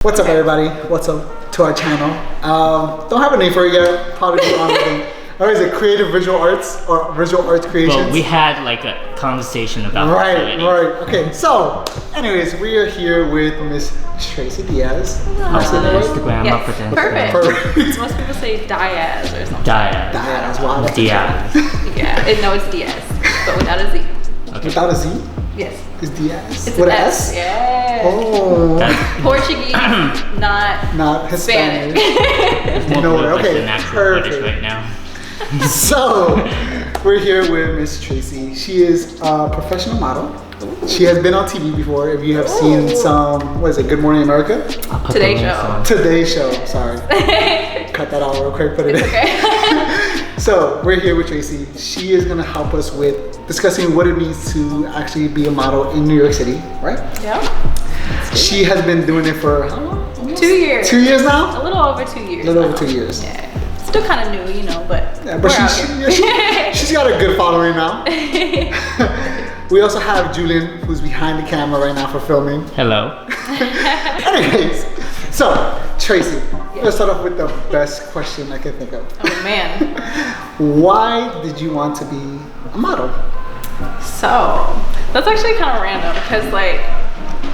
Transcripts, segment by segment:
What's up, everybody? What's up to our channel? Don't have a name for it yet. Probably do on the or is it creative visual arts or visual arts creations? Well, we had like a conversation about right. Okay, so anyways, we are here with Miss Tracy Diaz. Instagram, yes. up with Instagram. Perfect. Most people say Diaz or something. Diaz. Wow. Diaz. Yeah, no, it's Diaz, but without a Z. Okay. Without a Z? Yes. It's Diaz. It's with an an S. S? Yeah. Oh. Portuguese, not Hispanic. Spanish. No way. Okay. Natural British right now. So, we're here with Miss Tracy. She is a professional model. She has been on TV before. If you have seen some, what is it, Good Morning America? Today Show. Today Show, sorry. Cut that out real quick, put it in. Okay. So, we're here with Tracy. She is gonna help us with discussing what it means to actually be a model in New York City, right? Yeah. She has been doing it for how long? Almost? 2 years. 2 years now? A little over 2 years. A little over 2 years. Yeah. Still kind of new, you know, but yeah, but she's got a good following now. We also have Julian, who's behind the camera right now for filming. Hello. Anyways, so Tracy, let's start off with the best question I can think of. Oh man. Why did you want to be a model? So that's actually kind of random because, like,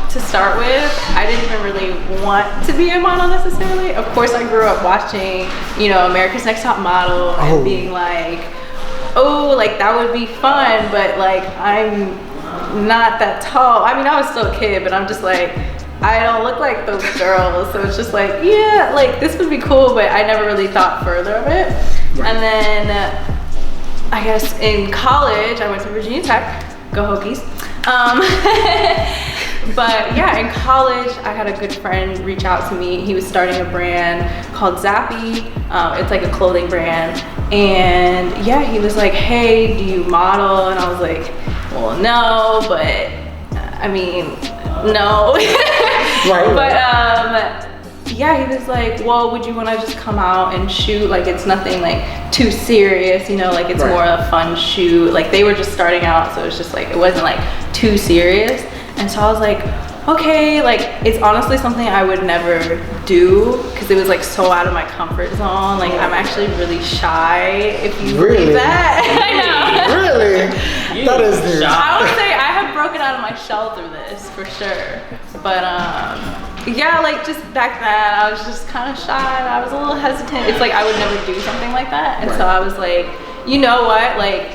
to start with, I didn't even really want to be a model necessarily. Of course, I grew up watching, you know, America's Next Top Model and being like, oh, like that would be fun, but like I'm not that tall. I mean, I was still a kid, but I'm just like, I don't look like those girls. So it's just like, yeah, like this would be cool, but I never really thought further of it. Right. And then I guess in college, I went to Virginia Tech. Go Hokies. But yeah, in college, I had a good friend reach out to me. He was starting a brand called Zappy. It's like a clothing brand. And yeah, he was like, hey, do you model? And I was like, well, no, but I mean, no. Right. But yeah, he was like, well, would you want to just come out and shoot? Like, it's nothing like too serious, you know, like it's more a fun shoot. Like they were just starting out, so it's just like, it wasn't like too serious. And so I was like, okay, like it's honestly something I would never do because it was like so out of my comfort zone. Like I'm actually really shy, if you believe that. I know. Really? That is news. I would say I have broken out of my shell through this for sure. But yeah, like just back then I was just kind of shy. I was a little hesitant. It's like I would never do something like that. And so I was like, you know what? Like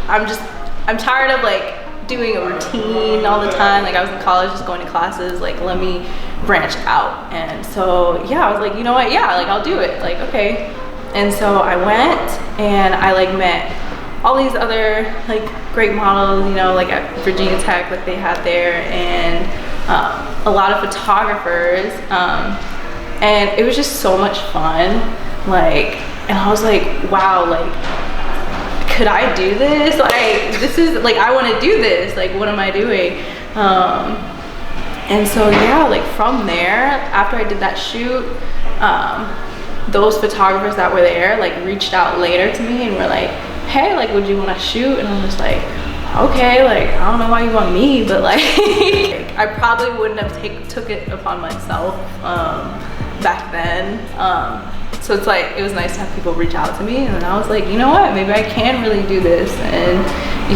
I'm tired of like doing a routine all the time. Like I was in college just going to classes, like let me branch out. And so yeah, I was like, you know what, yeah, like I'll do it, like okay. And so I went and I like met all these other like great models, you know, like at Virginia Tech, like they had there, and a lot of photographers, and it was just so much fun. Like, and I was like, wow, like could I do this? Like, this is like, I want to do this. Like, what am I doing? And so, yeah, like from there, after I did that shoot, those photographers that were there, like reached out later to me and were like, hey, like, would you want to shoot? And I'm just like, okay, like, I don't know why you want me, but like, I probably wouldn't have took it upon myself back then. So it's like, it was nice to have people reach out to me, and then I was like, you know what, maybe I can really do this. And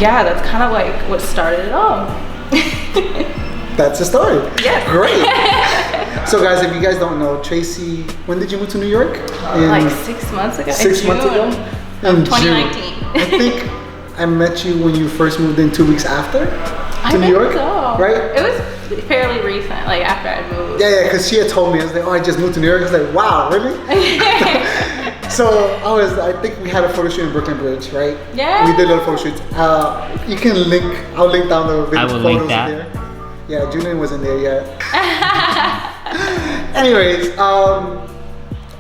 yeah, that's kind of like what started it all. That's the story. Yes. Great. So guys, if you guys don't know, Tracy, when did you move to New York? Like 6 months ago. 6 months ago? In 2019. I think I met you when you first moved in 2 weeks after to New York, so. Right? It was fairly recent, like after I moved. Yeah, because she had told me, I was like, oh, I just moved to New York. I was like, wow, really? So I think we had a photo shoot in Brooklyn Bridge, right? Yeah. We did a little photo shoot. You can I'll link down the video photos link in that. there. Yeah, Julian wasn't there yet. Anyways,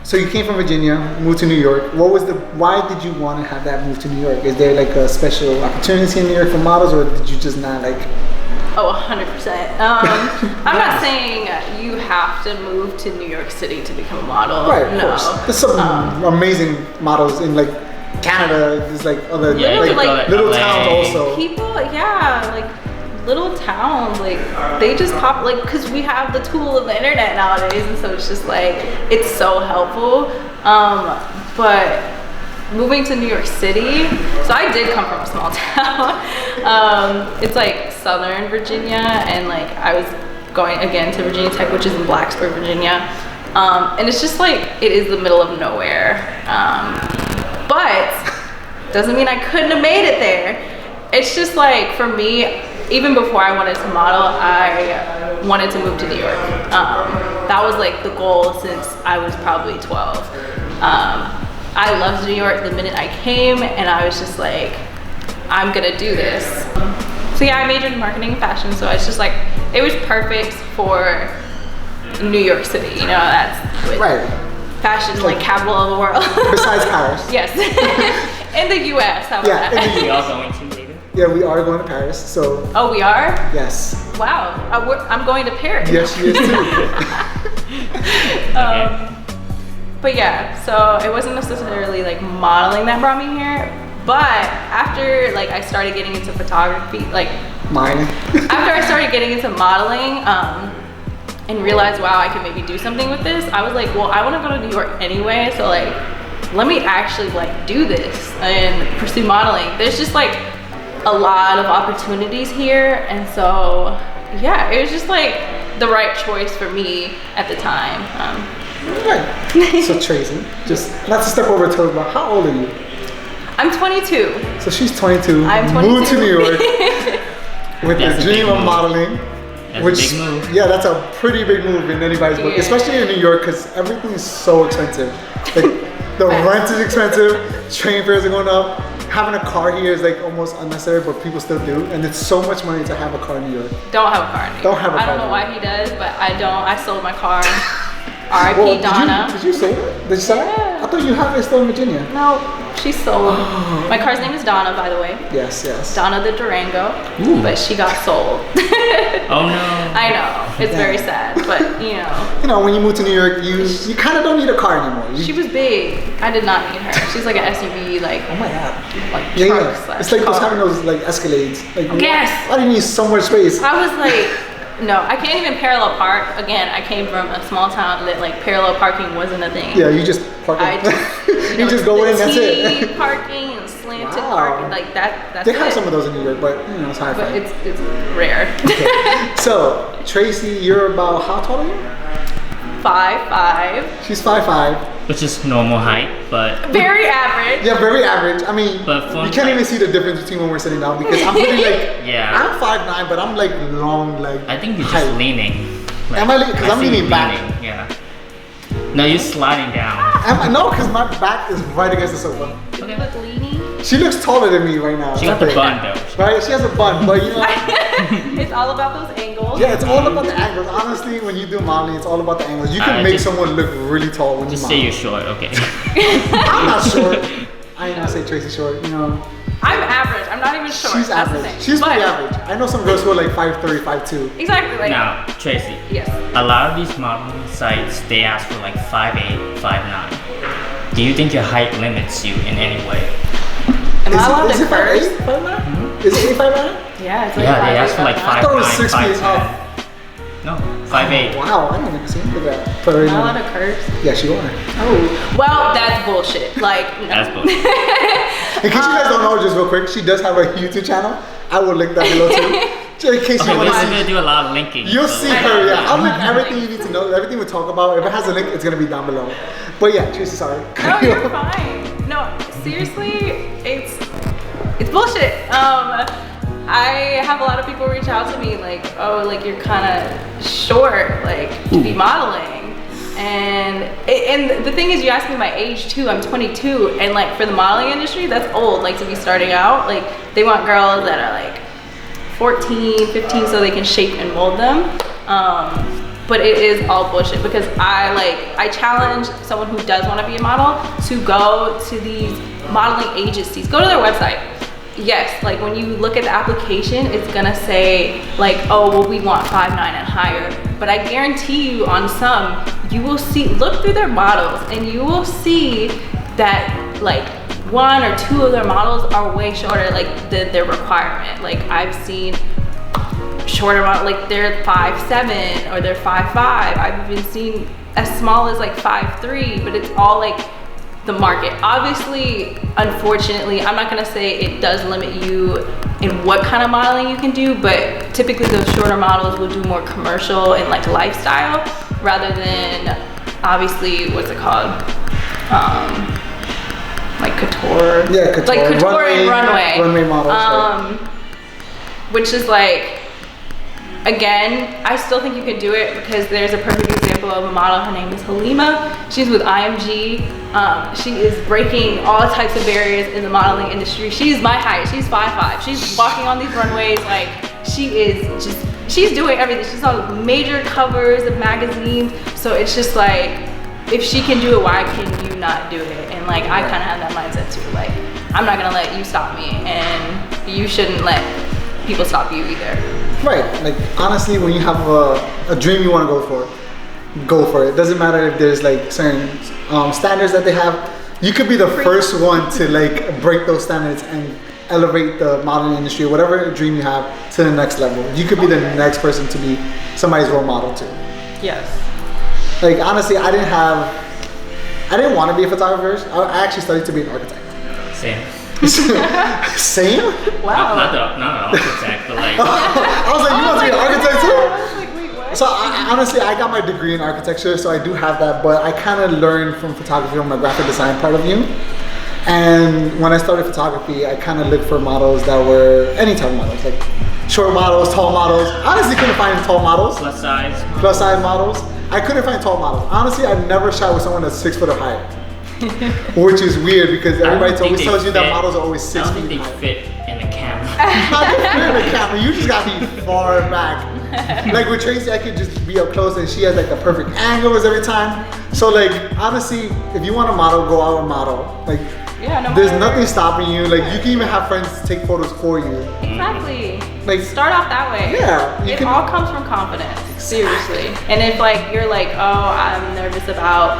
so you came from Virginia, moved to New York. Why did you want to have that move to New York? Is there like a special opportunity in New York for models, or did you just not like? Oh, 100%. I'm not saying you have to move to New York City to become a model. Right, of course. There's some amazing models in like Canada. There's like other like little towns also. People, yeah, like little towns, like they just pop, like, because we have the tool of the internet nowadays, and so it's just like it's so helpful. But moving to New York City, so I did come from a small town. It's like Southern Virginia, and like I was going again to Virginia Tech, which is in Blacksburg, Virginia. And it's just like, it is the middle of nowhere. But doesn't mean I couldn't have made it there. It's just like, for me, even before I wanted to model, I wanted to move to New York. That was like the goal since I was probably 12. I loved New York the minute I came, and I was just like, I'm gonna do this. So yeah, I majored in marketing and fashion, so it's just like, it was perfect for New York City, you know, that's right. Fashion, like capital of the world. Besides Paris. Yes. In the US, how about Yeah, that? We all going to later? Yeah, we are going to Paris, so. Oh, we are? Yes. Wow, I'm going to Paris. Yes, she is too. But yeah, so it wasn't necessarily like modeling that brought me here, but after like I started getting into photography, like Mine. after I started getting into modeling, and realized, wow, I can maybe do something with this, I was like, well, I want to go to New York anyway, so like, let me actually like do this and pursue modeling. There's just like a lot of opportunities here, and so yeah, it was just like the right choice for me at the time. Right. So Tracy, just not to step over toes, but how old are you? I'm 22. So she's 22. I'm 22. Moved to New York with That's the a dream big of move. modeling. That's Which, a big move. yeah, that's a pretty big move in anybody's book, Yeah. especially in New York, because everything is so expensive. Like, the rent is expensive, train fares are going up. Having a car here is like almost unnecessary, but people still do, and it's so much money to have a car in New York. Don't have a car in New York. Don't have a I car don't know in why he does, but I don't. I sold my car. R.I.P. Well, Donna. Did you sell it? Did you sell it? Yeah. I thought you have it still in Virginia. No, she's sold. My car's name is Donna, by the way. Yes, yes. Donna the Durango, Ooh. but she got sold. Oh no. I know, it's very sad, but you know. You know, when you move to New York, you kind of don't need a car anymore. She was big. I did not need her. She's like an SUV, like Oh my god. truck Yeah. slash It's like those car. having those like Escalades. Like, Yes. why do you need so much space? I was like, no, I can't even parallel park. Again, I came from a small town that like parallel parking wasn't a thing. Yeah, you just park I it. just, you just go in and that's T it. parking and slanted Wow. parking, like that's They have it. some of those in New York, but you know, it's hard to But find. it's rare. So, Tracy, you're about, how tall are you? 5'5", She's 5'5". Which is normal height, but very average. Yeah, very average. I mean, But you can't even see the difference between when we're sitting down because I'm pretty like, yeah. I'm 5'9", but I'm like long, like. I think you're just height. leaning. Am I leaning? 'Cause I I'm see you leaning back. Yeah. No, you're sliding down. No, because my back is right against the sofa. You look leany. She looks taller than me right now. She got the bun though. Right? She has a bun, but you know. It's all about those angles. Yeah, it's all about the angles. Honestly, when you do modeling, it's all about the angles. You can I make just- someone look really tall when Just you say model. you're short, okay? I'm not short. I ain't gonna say Tracy short, you know. I'm average. I'm not even short. She's That's the average. thing. She's pretty But- average. I know some girls who are like 5'3", 5'2". Exactly. Like Now, Tracy, yes. a lot of these modeling sites, they ask for like 5'8", 5'9". Do you think your height limits you in any way? Am I allowed Is to it curse? 5'8", 5'9"? Is it 8'5"? Yeah, it's like Yeah, they ask for like 5'8", 5'9", thought it was 6 feet 5'10". up. No, 5'8". Wow, I didn't even see look at that. Put her Am in I allowed there. to curse? Yes, you are. Oh, well, that's bullshit. Like, no. That's bullshit. In case you guys don't know, just real quick, she does have a YouTube channel. I will link that below too. Just in case Okay, you we're want to gonna see. do a lot of linking. You'll so- see her, yeah. I'll link everything you need to know, everything we talk about. If it has a link, it's gonna be down below. But yeah, Tracy, sorry. No, you're fine. No, seriously, it's bullshit. I have a lot of people reach out to me like, oh, like you're kind of short, like to be modeling. And the thing is, you asked me my age too. I'm 22, and like for the modeling industry, that's old. Like to be starting out, like they want girls that are like 14, 15, so they can shape and mold them. But it is all bullshit because I challenge someone who does want to be a model to go to these modeling agencies. Go to their website. Yes, like when you look at the application, it's gonna say like, oh, well, we want 5'9" and higher. But I guarantee you on some, you will see, look through their models and you will see that like 1 or 2 of their models are way shorter like than their requirement. Like I've seen shorter model, like they're 5'7" or they're 5'5". I've even seen as small as like 5'3", but it's all like the market. Obviously, unfortunately, I'm not gonna say it does limit you in what kind of modeling you can do, but typically those shorter models will do more commercial and like lifestyle rather than obviously, what's it called? Like couture. Yeah, couture. Like couture and runway. Runway models. Right. Which is like, again, I still think you can do it because there's a perfect example of a model. Her name is Halima. She's with IMG. She is breaking all types of barriers in the modeling industry. She's my height. She's 5'5". She's walking on these runways like she's doing everything. She's on major covers of magazines. So it's just like, if she can do it, why can you not do it? And like, I kind of have that mindset too. Like, I'm not gonna let you stop me, and you shouldn't let people stop you either. Right, like honestly, when you have a dream you want to go for it. Doesn't matter if there's like certain standards that they have. You could be the first one to like break those standards and elevate the modeling industry, whatever dream you have, to the next level. You could be the next person to be somebody's role model too. Yes. Like honestly, I didn't want to be a photographer. I actually studied to be an architect. Same. Same? Wow. Not an architect, but like. I was like, you want to be an architect too? I was like, wait, what? So honestly, I got my degree in architecture, so I do have that, but I kind of learned from photography on my graphic design part of you. And when I started photography, I kind of looked for models that were any type of models, like short models, tall models. Honestly, couldn't find tall models. Plus size models. I couldn't find tall models. Honestly, I never shot with someone that's 6 foot or higher. Which is weird because everybody always tells you that models are always 6 feet high. I don't think they fit in the camera. Not just fit in the camera, you just gotta be far back. Like with Tracy, I could just be up close and she has like the perfect angles every time. So like, honestly, if you want to model, go out and model. Like, yeah, there's nothing stopping you. Like, you can even have friends take photos for you. Exactly. Like, start off that way. Yeah. It all comes from confidence. Seriously. And if like you're like, oh, I'm nervous about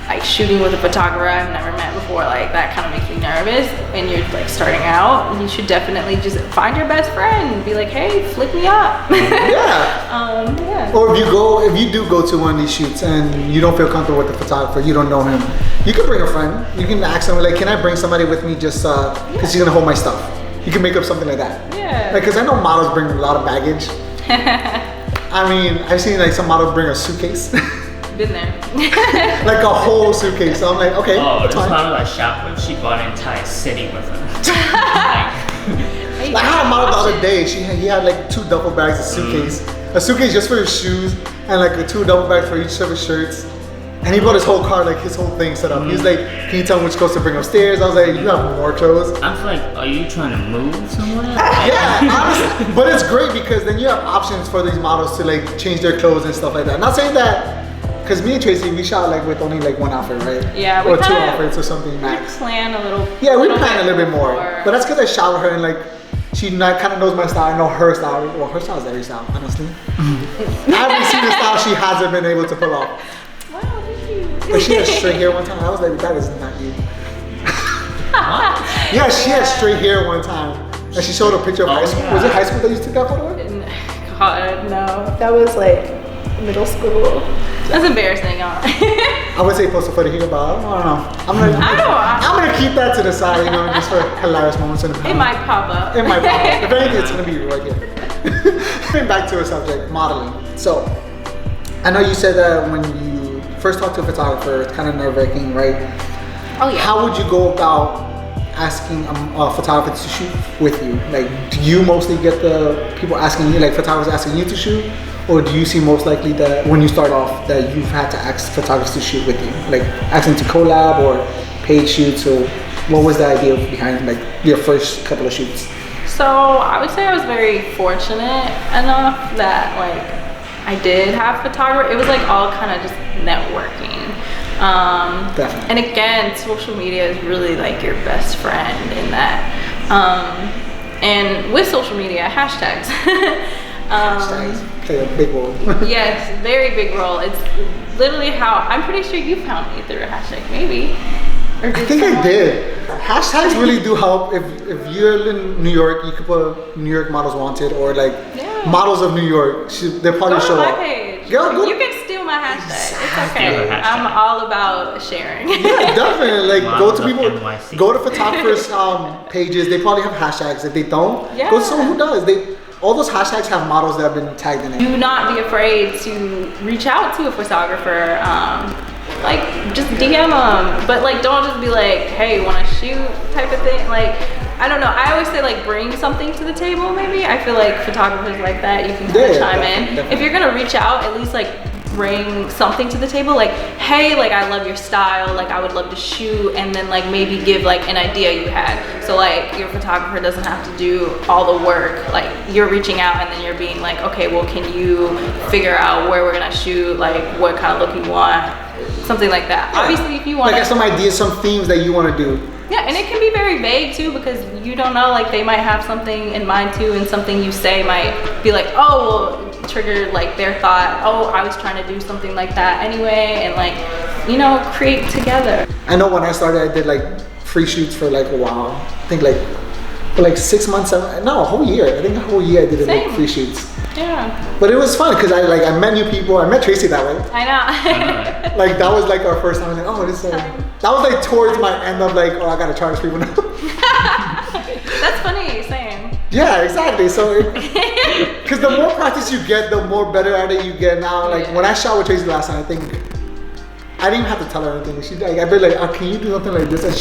like shooting with a photographer I've never met before, like that kind of makes me nervous, and you're like starting out, you should definitely just find your best friend and be like, hey, flick me up. Yeah. Yeah. Or if you do go to one of these shoots and you don't feel comfortable with the photographer, you don't know him, you can bring a friend. You can ask them like, can I bring somebody with me just because she's gonna hold my stuff? You can make up something like that. Yeah. Like, cause I know models bring a lot of baggage. I mean, I've seen like some models bring a suitcase. Been there. Like a whole suitcase. So I'm like, okay. Oh, this fine. model I shot with, she bought an entire city with her. I had a model the other day. He had like 2 duffel bags, a suitcase just for his shoes, and like 2 duffel bags for each of his shirts. And he bought his whole car, like his whole thing set up. He was like, can you tell me which clothes to bring upstairs? I was like, you have more clothes. I'm like, are you trying to move somewhere? Yeah, honestly. But it's great because then you have options for these models to like change their clothes and stuff like that. Not saying that, because me and Tracy, we shot like with only like 1 outfit, right? Yeah, or 2 outfits or something max. We plan a little. Yeah, we plan a little bit more. But that's because I shot with her and like, she kind of knows my style. I know her style. Well, her style is every style, honestly. I haven't seen the style she hasn't been able to pull off. Wow, thank you. But she had straight hair one time. I was like, that is not you. Yeah, she had straight hair one time. And she showed a picture of high school. Yeah. Was it high school that you took that photo with? God, no. That was like middle school. That's embarrassing, y'all. I would say post a photo here, but I don't know. I'm gonna keep that to the side, you know, just for hilarious moments in the past. It might pop up. It might pop up. If anything, it's gonna be right here. Getting back to a subject, modeling. So, I know you said that when you first talked to a photographer, it's kind of nerve-wracking, right? Oh yeah. How would you go about asking a photographer to shoot with you? Like, do you mostly get the people asking you, like photographers asking you to shoot? Or do you see most likely that when you start off that you've had to ask photographers to shoot with you? Like asking to collab or paid shoots, or what was the idea behind like your first couple of shoots? So I would say I was very fortunate enough that like I did have photography. It was like all kind of just networking. Definitely. And again, social media is really like your best friend in that. And with social media, hashtags. Hashtags play a big role. Yes, very big role. It's literally how, I'm pretty sure you found me through a hashtag, maybe. Or I think I did. Hashtags really do help. If you're in New York, you could put New York Models Wanted, or like Models of New York. They'll probably Go to show my up. page. Go. You can steal my hashtag. Exactly. It's okay. Steal the hashtag. I'm all about sharing. Yeah, definitely. Like go Models to of people, NYC. go to photographers' pages. They probably have hashtags. If they don't, Yeah. go to someone who does. All those hashtags have models that have been tagged in it. Do not be afraid to reach out to a photographer. Like just DM them, but like don't just be like, hey, want to shoot type of thing. Like I don't know. I always say like bring something to the table. Maybe I feel like photographers like that. You can kind of chime in. Definitely. If you're gonna reach out, at least like bring something to the table. Like hey, like I love your style. Like I would love to shoot, and then like maybe give like an idea you had. So like your photographer doesn't have to do all the work. Like you're reaching out, and then you're being like, okay, well, can you figure out where we're gonna shoot? Like what kind of look you want? Something like that. Yeah. Obviously, if you want like some ideas, some themes that you want to do. yeah, and it can be very vague too because you don't know. Like they might have something in mind too, and something you say might be like, oh, well, trigger like their thought. Oh, I was trying to do something like that anyway, and like you know, create together. I know when I started, I did like free shoots for like a while. I think like for like 6 months. No, a whole year. I think a whole year I did it, like Same. free shoots. Yeah, But it was fun because I met new people. I met Tracy that way. I know. Like that was like our first time. I was like, oh, this. That was like towards my end of like, oh, I gotta charge people now. That's funny. Same. Yeah, exactly. So, because the more practice you get, the more better at it you get. Now, like when I shot with Tracy last time, I think I didn't even have to tell her anything. She, like, I'd be like, oh, can you do something like this? And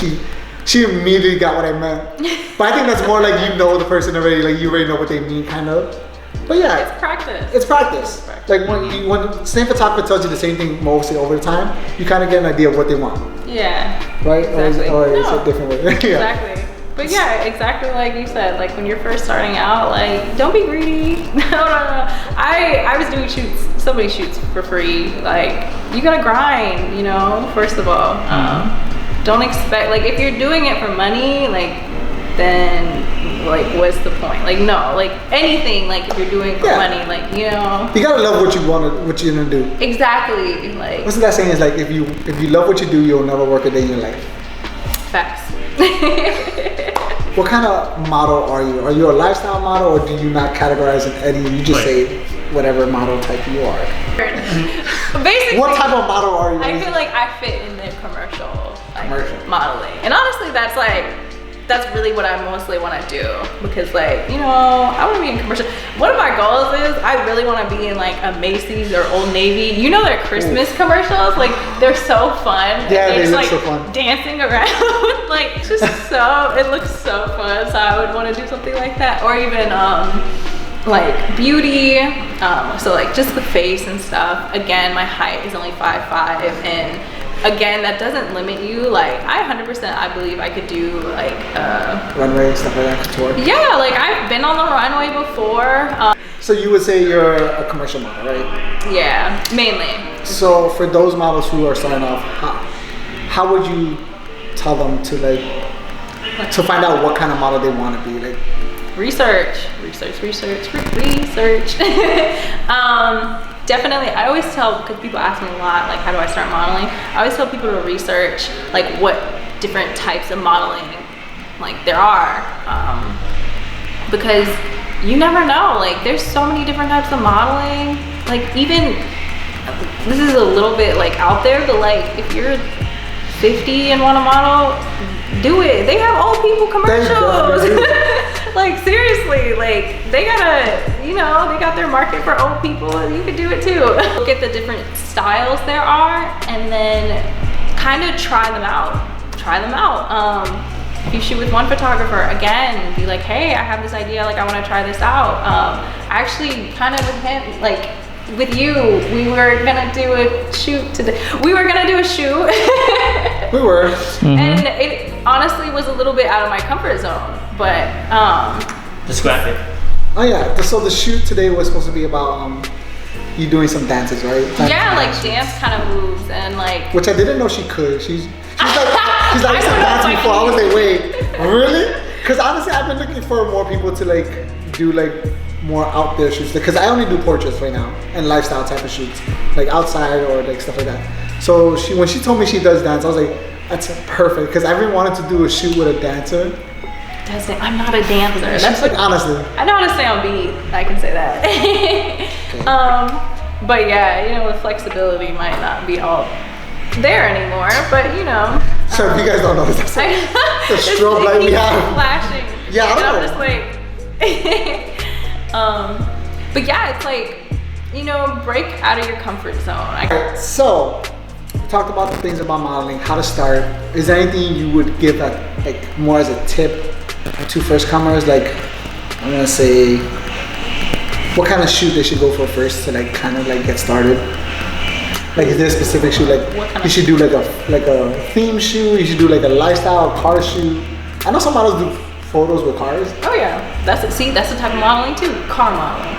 she immediately got what I meant. But I think that's more like you know the person already. Like you already know what they mean, kind of. But yeah, It's practice. it's practice. Like when same photographer tells you the same thing mostly over the time, you kind of get an idea of what they want, Yeah. right? Exactly. Or is No. it a different way? Yeah. Exactly. But yeah, exactly like you said, like when you're first starting out, like don't be greedy. No. I was doing shoots, so many shoots for free. Like you gotta grind, you know, first of all. Don't expect, like if you're doing it for money, like then like what's the point? Like no, like anything, like if you're doing for Yeah. money, like you know. You gotta love what you're gonna do. Exactly. Like What's that saying? Is like if you love what you do, you'll never work a day in your life. facts. What kind of model are you? Are you a lifestyle model, or do you not categorize in any? You just say whatever model type you are. Basically, What type of model are you? I feel like I fit in the commercial, like, Commercial. modeling. And honestly, that's really what I mostly want to do because like, you know, I want to be in commercial. One of my goals is I really want to be in like a Macy's or Old Navy. You know their Christmas commercials? Like they're so fun. Yeah, They're they just, look like, so fun. dancing around. Like it's just so, it looks so fun. So I would want to do something like that. Or even like beauty. So like just the face and stuff. Again, my height is only 5'5", and again, that doesn't limit you. Like I 100% I believe I could do like runway stuff like that, couture. yeah, like I've been on the runway before. So you would say you're a commercial model, right? Yeah, mainly. So for those models who are starting off, how would you tell them to to find out what kind of model they want to be? Like Research. Definitely, I always tell, because people ask me a lot, like how do I start modeling? I always tell people to research like what different types of modeling like there are. Because you never know, like there's so many different types of modeling. Like even, this is a little bit like out there, but like if you're 50 and want to model, do it. They have old people commercials. Like seriously, like they gotta, you know, they if they're market for old people, you could do it too. Look at the different styles there are and then kind of try them out. If you shoot with one photographer, again, be like, hey, I have this idea, like I want to try this out. Actually, kind of with him, like with you, we were gonna do a shoot today. We were gonna do a shoot. We were. And it honestly was a little bit out of my comfort zone, but Describe it. Oh yeah, so the shoot today was supposed to be about you doing some dances, right? yeah, like dance kind of moves and like. Which I didn't know she could. She's like, I I used to don't know dance if I before. I can was like, wait, really? Because honestly, I've been looking for more people to like do like more out there shoots. Because I only do portraits right now and lifestyle type of shoots, like outside or like stuff like that. So when she told me she does dance, I was like, that's perfect. Because I've been wanting to do a shoot with a dancer. does it? I'm not a dancer. That's like, honestly. I know how to stay on beat. I can say that. But yeah, you know, the flexibility might not be all there anymore, but you know. So if you guys don't know, that's the strobe light we have. Flashing. Yeah, I know. I'm just like, but yeah, it's like, you know, break out of your comfort zone. So, we talked about the things about modeling, how to start. Is there anything you would give like more as a tip to first comers? Like, I'm gonna say, what kind of shoot they should go for first to like kind of like get started? Like, is there a specific shoot? Like, you should do like a theme shoot. You should do like a lifestyle car shoot. I know some models do photos with cars. Oh yeah, that's the type of modeling too. Car modeling.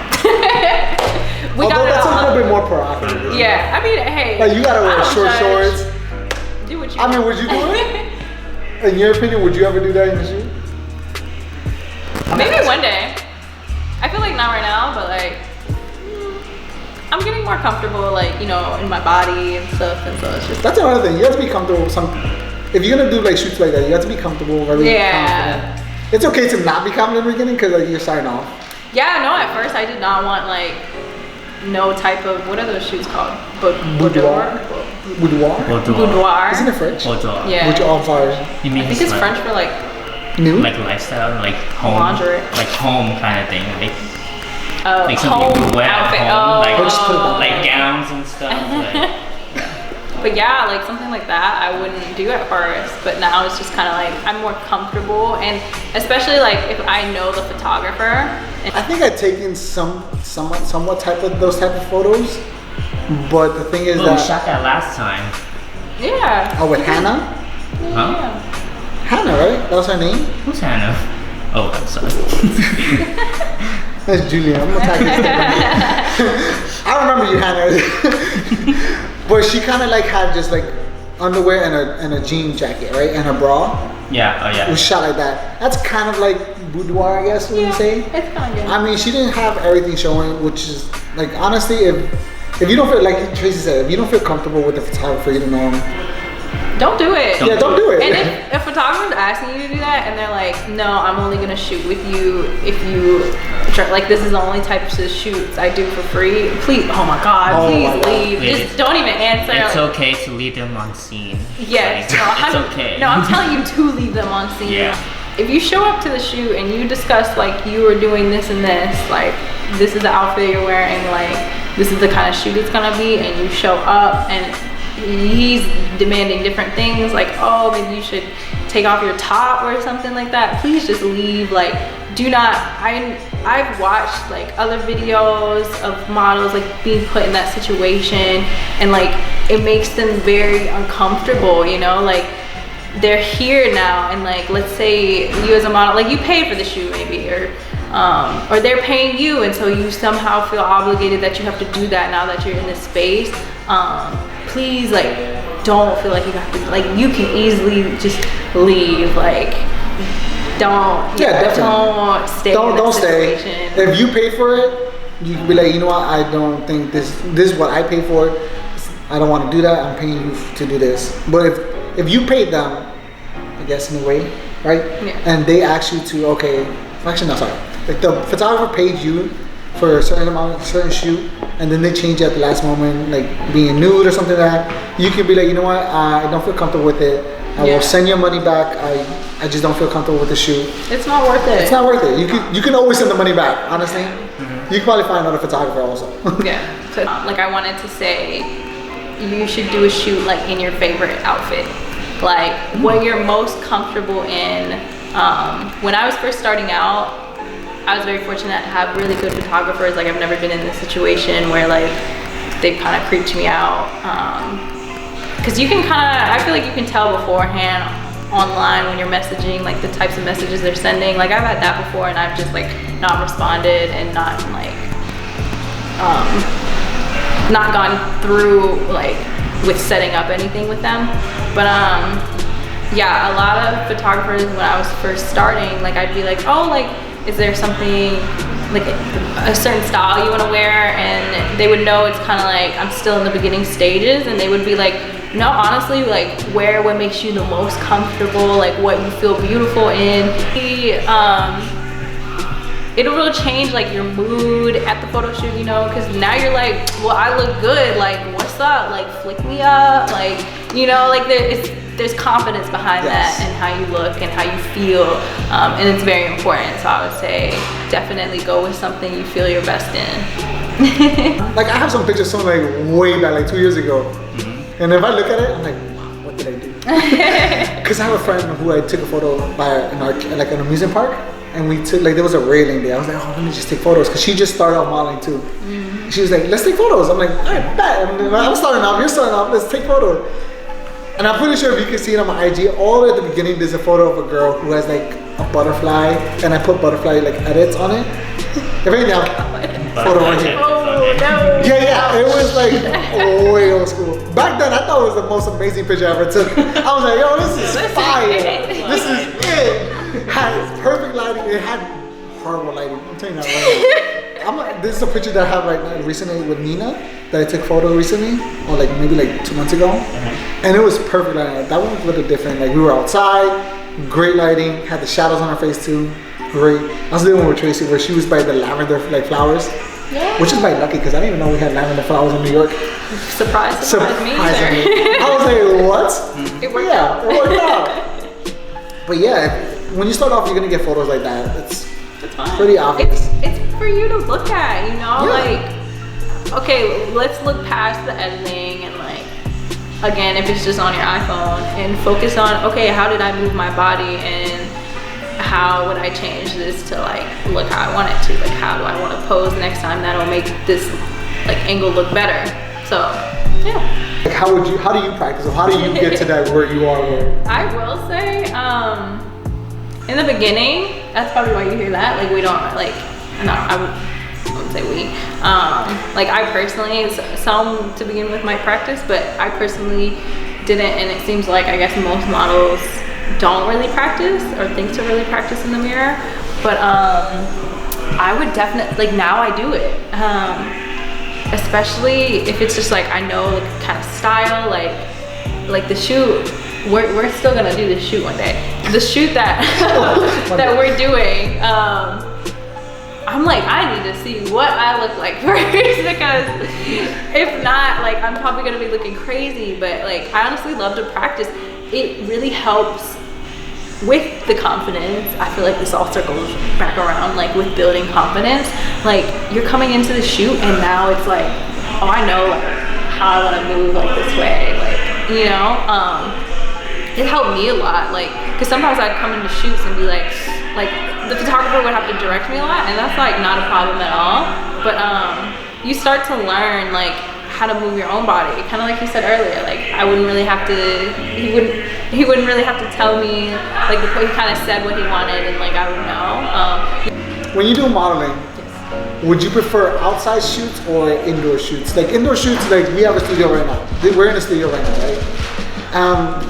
Although that's a little bit more proactive. Yeah, I mean, hey. Like, you gotta wear short shorts. Do what you want. I mean, would you do it? In your opinion, would you ever do that in the shoot? Maybe one day. I feel like not right now, but like, I'm getting more comfortable, like, you know, in my body and stuff, and so it's just. That's another thing. You have to be comfortable with something. If you're gonna do like shoots like that, you have to be comfortable, very confident. It's okay to not be confident in the beginning because like, you're starting off. Yeah, no, at first I did not want like no type of, what are those shoots called? Boudoir? Boudoir. Isn't it French? Boudoir. Yeah. Boudoir fire. You mean I think it's like, French for like nude? like lifestyle, like home, lingerie, like home kind of thing, like home something you wear outfit. at home, Oh, like gowns and stuff. Like. But yeah, like something like that I wouldn't do at first, but now it's just kind of like I'm more comfortable, and especially like if I know the photographer. I think I've taken somewhat type of those type of photos, but the thing is we that shot that last time. Yeah. Oh, with Hannah? Huh? Yeah. Hannah, right? That was her name? Who's Hannah? Oh, I'm sorry. That's Julian. I'm gonna tag this. I remember you, Hannah. But she kind of like had just like underwear and a jean jacket, right? And her bra. Yeah, oh yeah. It was shot like that. That's kind of like boudoir, I guess, would you say? It's kind of good. I mean, she didn't have everything showing, which is like, honestly, if you don't feel, like Tracy said, if you don't feel comfortable with the photographer, you don't know him. Don't do it. Yeah, don't do it. And if a photographer's asking you to do that and they're like, no, I'm only gonna shoot with you if you, like, this is the only types of shoots I do for free, please, oh my God, please leave. Just don't even answer. It's okay to leave them on scene. Yes. Like, it's okay. No, I'm telling you to leave them on scene. Yeah. If you show up to the shoot and you discuss like you are doing this and this, like this is the outfit you're wearing, like this is the kind of shoot it's gonna be, and you show up and he's demanding different things, like, oh, maybe you should take off your top or something like that, please just leave. Like, do not, I've watched like other videos of models like being put in that situation, and like it makes them very uncomfortable, you know, like they're here now, and like let's say you as a model, like you paid for the shoot maybe, or they're paying you, and so you somehow feel obligated that you have to do that now that you're in this space. Please, like, don't feel like you have to, like, you can easily just leave, like, don't stay don't stay. If you pay for it, you can be like, you know what, I don't think this is what I pay for. I don't want to do that, I'm paying you to do this. But if you paid them, I guess in a way, right? Yeah. And they ask you to, okay, actually no, sorry, like the photographer paid you for a certain amount, certain shoot, and then they change it at the last moment, like being nude or something like that, you can be like, you know what, I don't feel comfortable with it. I will send your money back. I just don't feel comfortable with the shoot. It's not worth it. It's not worth it. You can always send the money back, honestly. Mm-hmm. You can probably find another photographer also. Yeah. So, like I wanted to say, you should do a shoot like in your favorite outfit. Like what you're most comfortable in. When I was first starting out, I was very fortunate to have really good photographers. Like I've never been in this situation where like they kind of creeped me out. Cause you can I feel like you can tell beforehand online when you're messaging, like the types of messages they're sending. Like I've had that before, and I've just like not responded and not like, not gone through like with setting up anything with them. But yeah, a lot of photographers when I was first starting, like I'd be like, oh, like, is there something like a certain style you want to wear? And they would know it's kind of like I'm still in the beginning stages, and they would be like, no, honestly, like wear what makes you the most comfortable, like what you feel beautiful in. It'll really change like your mood at the photo shoot, you know, because now you're like, well, I look good, like what's up, like flick me up, like, you know, like there's confidence behind that and how you look and how you feel, and it's very important. So I would say definitely go with something you feel your best in. Like I have some pictures from like way back, like 2 years ago, and if I look at it, I'm like, wow, what did I do? Because I have a friend who I took a photo by like an amusement park. And we took, like, there was a railing there. I was like, oh, let me just take photos. Because she just started out modeling too. She was like, let's take photos. I'm like, all right, bet. And I'm starting off, you're starting off, let's take photos. And I'm pretty sure if you can see it on my IG, all the way at the beginning, there's a photo of a girl who has like a butterfly. And I put butterfly like edits on it. If anything, photo on here. Oh, no. Yeah, it was like way old school. Back then, I thought it was the most amazing picture I ever took. I was like, yo, this is fire. This is it. It had perfect lighting. It had horrible lighting. I'm telling you that right now. This is a picture that I have right now recently with Nina that I took photo recently, or like maybe like 2 months ago. And it was perfect lighting. That one was a little different. Like we were outside, great lighting, had the shadows on her face too. Great. I was doing one with Tracy where she was by the lavender like flowers. Yeah. Which is by lucky because I didn't even know we had lavender flowers in New York. Surprise me either. I was like, what? It worked out. It worked out. But yeah, when you start off, you're gonna get photos like that. It's fine. Pretty obvious. It's for you to look at, you know? Like, okay, let's look past the editing and like, again, if it's just on your iPhone, and focus on, okay, how did I move my body and how would I change this to like look how I want it to? Like how do I want to pose next time that'll make this like angle look better? So yeah. Like how do you practice, or how do you get to that where you are? I will say, in the beginning, that's probably why you hear that. Like we don't like, no, I wouldn't say we. Like I personally, some to begin with might practice, but I personally didn't, and it seems like I guess most models don't really practice or think to really practice in the mirror. But I would definitely, like now I do it. Especially if it's just like, I know the kind of style, like the shoot, we're still gonna do the shoot one day. The shoot that, that we're doing, I'm like, I need to see what I look like first, because if not, like I'm probably gonna be looking crazy. But like, I honestly love to practice. It really helps with the confidence. I feel like this all circles back around, like with building confidence. Like you're coming into the shoot and now it's like, oh, I know like how I want to move like this way, like, you know. It helped me a lot, like, because sometimes I'd come into shoots and be like the photographer would have to direct me a lot, and that's like not a problem at all. But you start to learn like how to move your own body, kind of like you said earlier. Like I wouldn't really have to, he wouldn't really have to tell me, like he kind of said what he wanted, and like I would know. When you do modeling, would you prefer outside shoots or indoor shoots? Like indoor shoots, like we have a studio right now. We're in a studio right now, right?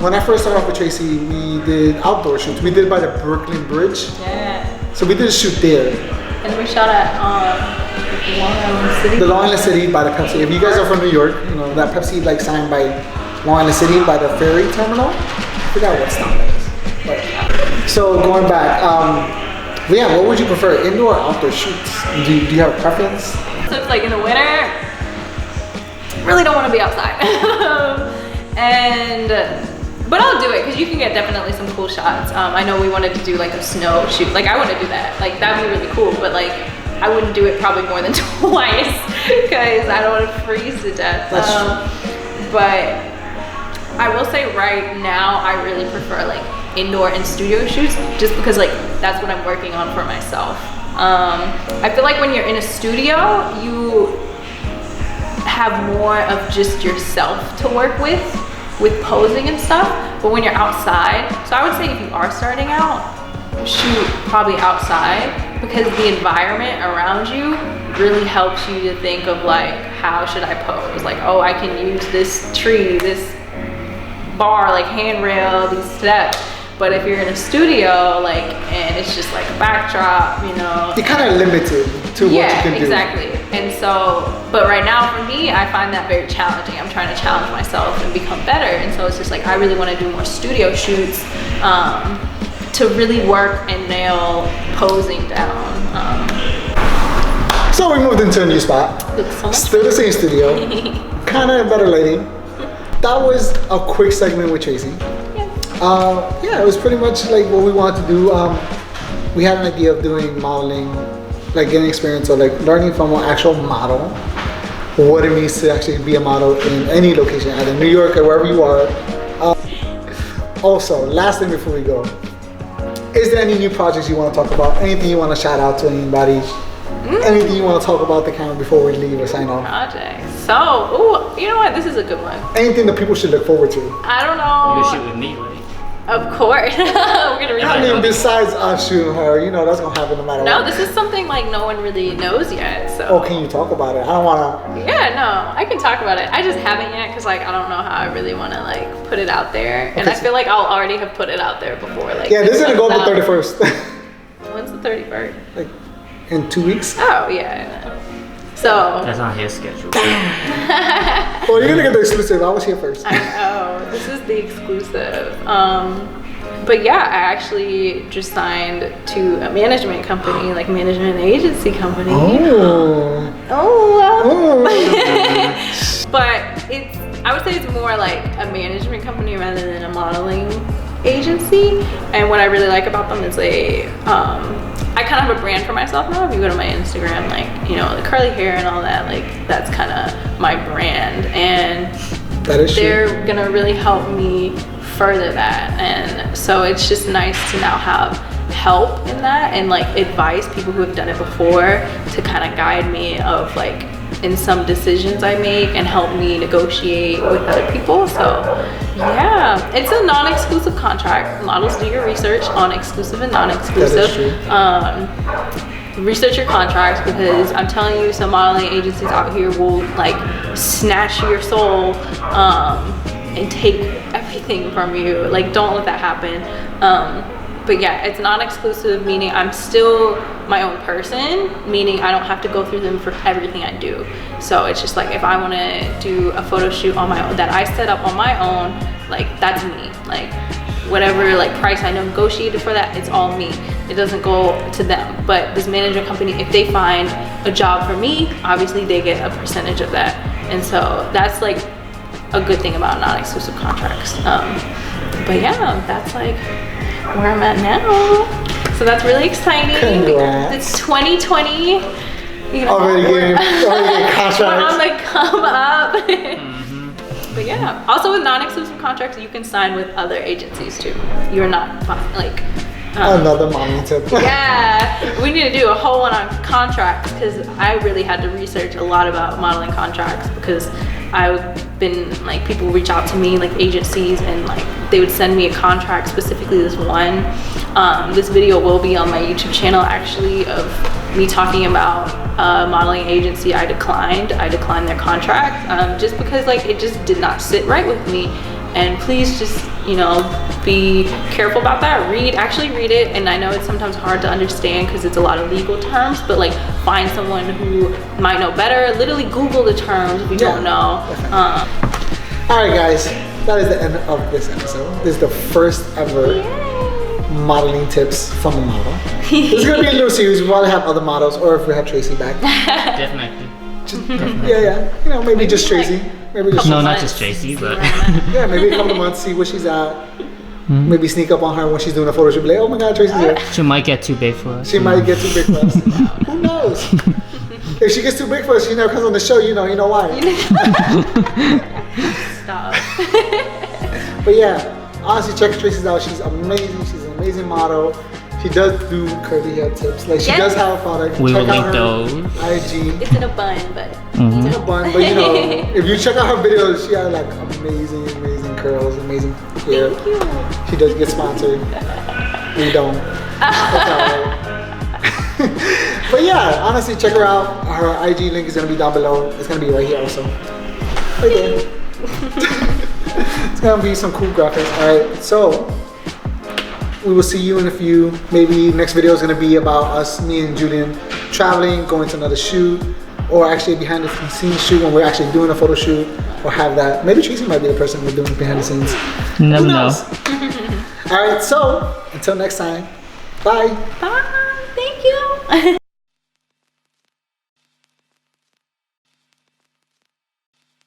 When I first started off with Tracy, we did outdoor shoots. We did by the Brooklyn Bridge. Yeah. So we did a shoot there. And we shot at Long Island City. The Long Island City by the Pepsi. If you guys are from New York, you know that Pepsi like sign by Long Island City by the ferry terminal. I forgot what stop that is. But, so going back, yeah, what would you prefer, indoor or outdoor shoots? Do you have a preference? So it's like in the winter, really don't want to be outside. But I'll do it because you can get definitely some cool shots. I know we wanted to do like a snow shoot. Like I want to do that. Like that would be really cool. But like I wouldn't do it probably more than twice because I don't want to freeze to death. But I will say right now I really prefer like indoor and studio shoots, just because like that's what I'm working on for myself. I feel like when you're in a studio, you have more of just yourself to work with posing and stuff. But when you're outside, so I would say if you are starting out, shoot probably outside, because the environment around you really helps you to think of like, how should I pose? Like, oh, I can use this tree, this bar, like handrail, these steps. But if you're in a studio, like, and it's just like a backdrop, you know. You're kind of limited to what you can do. Yeah, exactly. And so, but right now for me, I find that very challenging. I'm trying to challenge myself and become better. And so it's just like, I really want to do more studio shoots to really work and nail posing down. So we moved into a new spot. Still the same studio. Kind of better lighting. That was a quick segment with Tracy. Yeah, it was pretty much like what we wanted to do. We had an idea of doing modeling, like getting experience or like learning from an actual model, what it means to actually be a model in any location, either New York or wherever you are. Also, last thing before we go, is there any new projects you want to talk about? Anything you want to shout out to anybody? Anything you want to talk about the camera before we leave or sign off? Projects. So, you know what? This is a good one. Anything that people should look forward to? I don't know. You shoot with me, right? Of course. We're gonna I mean, besides us shooting her, you know, that's gonna happen no matter what. No, this is something like no one really knows yet. So. Oh, can you talk about it? I don't wanna. Yeah, no, I can talk about it. I just haven't yet because like I don't know how I really want to like put it out there, and I feel like I'll already have put it out there before. Like yeah, this is gonna go on the 31st. When's the 31st? Like in 2 weeks. Oh yeah. So. That's on his schedule. Well, you're gonna get the exclusive. I was here first. I know. This is the exclusive. But yeah, I actually just signed to a management company, like management agency company. Oh. Oh. But I would say it's more like a management company rather than a modeling agency. And what I really like about them is I kind of have a brand for myself now. If you go to my Instagram, like, you know, the curly hair and all that, like that's kind of my brand. And they're gonna really help me further that. And so it's just nice to now have help in that and like advise people who have done it before to kind of guide me of like in some decisions I make and help me negotiate with other people. So yeah, it's a non-exclusive contract. Models, do your research on exclusive and non-exclusive. Research your contracts, because I'm telling you, some modeling agencies out here will like snatch your soul and take everything from you. Like, don't let that happen. But yeah, it's non-exclusive, meaning I'm still my own person, meaning I don't have to go through them for everything I do. So it's just like, if I want to do a photo shoot on my own that I set up on my own, like that's me. Like whatever like price I negotiated for that, it's all me. It doesn't go to them. But this management company, if they find a job for me, obviously they get a percentage of that. And so that's like a good thing about non-exclusive contracts. But yeah, that's like where I'm at now. So that's really exciting. Congrats. It's 2020. You know, already getting contracts. We're on the come up. But yeah, also with non-exclusive contracts, you can sign with other agencies too. You're not like another modeling tip. Yeah, we need to do a whole one on contracts, because I really had to research a lot about modeling contracts, because I've been like, people reach out to me, like agencies, and like they would send me a contract, specifically this one. This video will be on my YouTube channel actually, of me talking about a modeling agency I declined their contract, just because like it just did not sit right with me. And please just, you know, be careful about that. Actually read it. And I know it's sometimes hard to understand because it's a lot of legal terms, but like find someone who might know better. Literally Google the terms if you don't know. All right, guys, that is the end of this episode. This is the first ever modeling tips from a model. This is gonna be a little series. We probably have other models, or if we have Tracy back. Definitely. Yeah. You know, maybe just Tracy. Maybe just no, not just Tracy, but yeah, maybe a couple of months, see where she's at. Maybe sneak up on her when she's doing a photo shoot. Be like, oh my God, Tracy's here. She might get too big for us. She might get too big for us. Who knows? If she gets too big for us, she never comes on the show. You know why? Stop. But yeah, honestly, check Tracy's out. She's amazing. She's an amazing model. She does do curly hair tips. Like she does have a product. We will check link those. IG. It's in a bun, but It's in a bun, but you know, if you check out her videos, she has like amazing curls, amazing hair. Thank you. She does get sponsored. We don't. That's all right. But yeah, honestly, check her out. Her IG link is gonna be down below. It's gonna be right here also. Right there. It's gonna be some cool graphics. Alright, so we will see you in a few. Maybe next video is gonna be about us, me and Julian, traveling, going to another shoot, or actually behind the scenes shoot when we're actually doing a photo shoot, or have that. Maybe Tracy might be the person we're doing behind the scenes. Never Who know. knows? All right, so until next time, bye. Bye. Thank you.